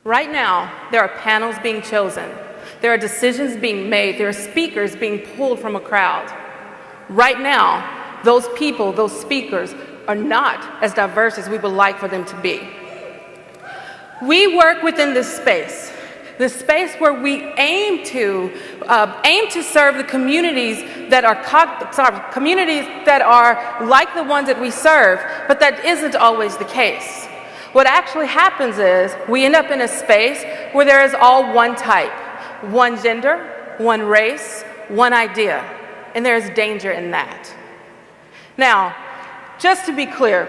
Right now, there are panels being chosen. There are decisions being made. There are speakers being pulled from a crowd. Right now, those people, those speakers, are not as diverse as we would like for them to be. We work within this space where we aim to serve the communities that are like the ones that we serve, but that isn't always the case. What actually happens is we end up in a space where there is all one type, one gender, one race, one idea, and there is danger in that. Now, just to be clear,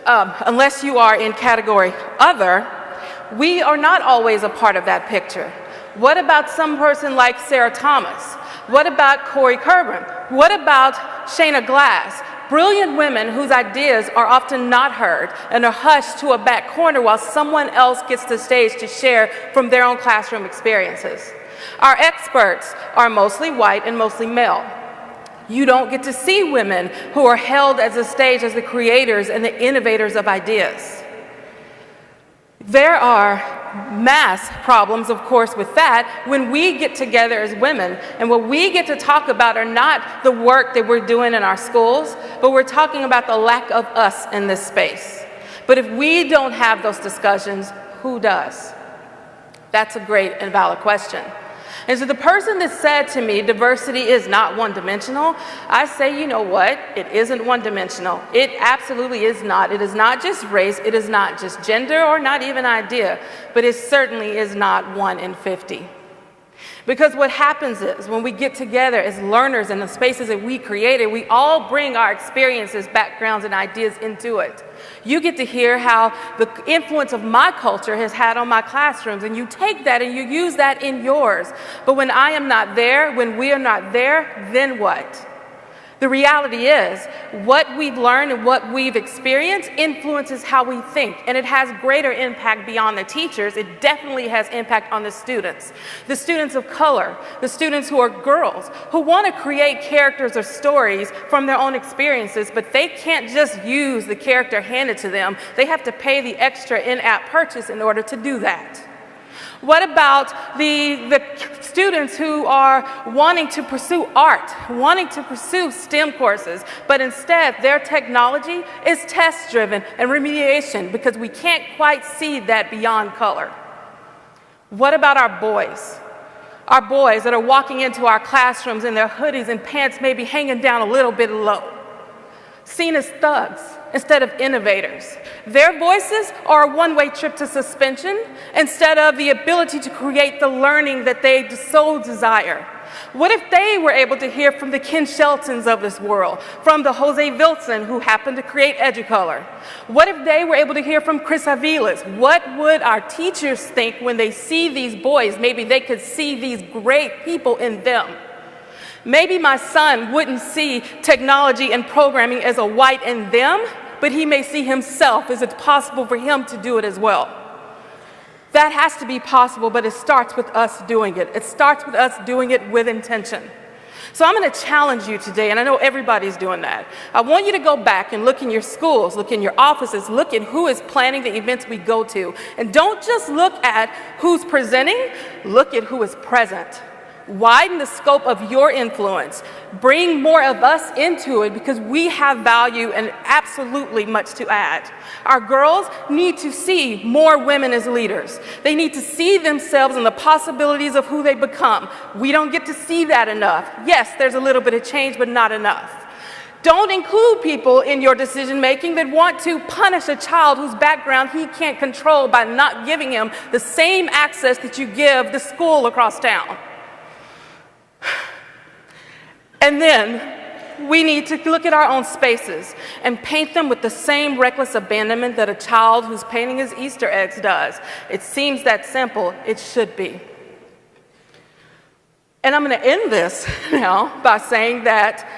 unless you are in category other, we are not always a part of that picture. What about some person like Sarah Thomas? What about Corey Kerwin? What about Shayna Glass? Brilliant women whose ideas are often not heard and are hushed to a back corner while someone else gets the stage to share from their own classroom experiences. Our experts are mostly white and mostly male. You don't get to see women who are held as a stage as the creators and the innovators of ideas. There are mass problems, of course, with that when we get together as women, and what we get to talk about are not the work that we're doing in our schools, but we're talking about the lack of us in this space. But if we don't have those discussions, who does? That's a great and valid question. And so the person that said to me, diversity is not one-dimensional, I say, you know what? It isn't one-dimensional. It absolutely is not. It is not just race. It is not just gender or not even idea. But it certainly is not 1 in 50. Because what happens is when we get together as learners in the spaces that we created, we all bring our experiences, backgrounds, and ideas into it. You get to hear how the influence of my culture has had on my classrooms, and you take that and you use that in yours. But when I am not there, when we are not there, then what? The reality is, what we've learned and what we've experienced influences how we think, and it has greater impact beyond the teachers. It definitely has impact on the students of color, the students who are girls, who want to create characters or stories from their own experiences, but they can't just use the character handed to them. They have to pay the extra in-app purchase in order to do that. What about the students who are wanting to pursue art, wanting to pursue STEM courses, but instead their technology is test-driven and remediation because we can't quite see that beyond color? What about our boys? Our boys that are walking into our classrooms in their hoodies and pants maybe hanging down a little bit low, seen as thugs instead of innovators. Their voices are a one-way trip to suspension instead of the ability to create the learning that they so desire. What if they were able to hear from the Ken Sheltons of this world, from the Jose Vilson who happened to create Educolor? What if they were able to hear from Chris Aviles? What would our teachers think when they see these boys? Maybe they could see these great people in them. Maybe my son wouldn't see technology and programming as a white in them, but he may see himself as it's possible for him to do it as well. That has to be possible, but it starts with us doing it. It starts with us doing it with intention. So I'm going to challenge you today, and I know everybody's doing that. I want you to go back and look in your schools, look in your offices, look at who is planning the events we go to. And don't just look at who's presenting, look at who is present. Widen the scope of your influence. Bring more of us into it because we have value and absolutely much to add. Our girls need to see more women as leaders. They need to see themselves and the possibilities of who they become. We don't get to see that enough. Yes, there's a little bit of change, but not enough. Don't include people in your decision making that want to punish a child whose background he can't control by not giving him the same access that you give the school across town. And then we need to look at our own spaces and paint them with the same reckless abandonment that a child who's painting his Easter eggs does. It seems that simple. It should be. And I'm going to end this now by saying that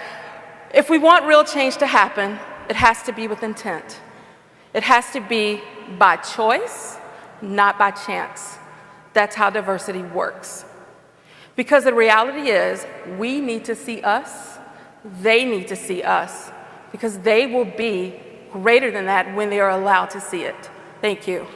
if we want real change to happen, it has to be with intent. It has to be by choice, not by chance. That's how diversity works. Because the reality is, we need to see us, they need to see us, because they will be greater than that when they are allowed to see it. Thank you.